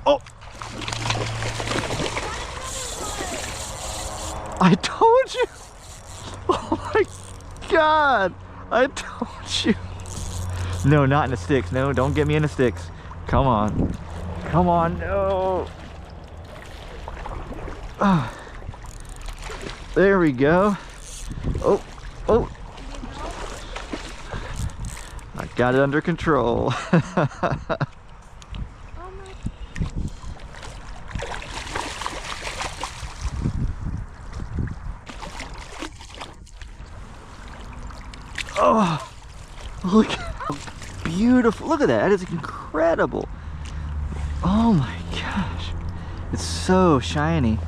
Oh! I told you! Oh my God! I told you! No, not in the sticks. No, don't get me in the sticks. Come on. Come on, no! Ah. There we go. Oh, oh! I got it under control. Oh, look how beautiful. Look at that. That is incredible. Oh my gosh. It's so shiny.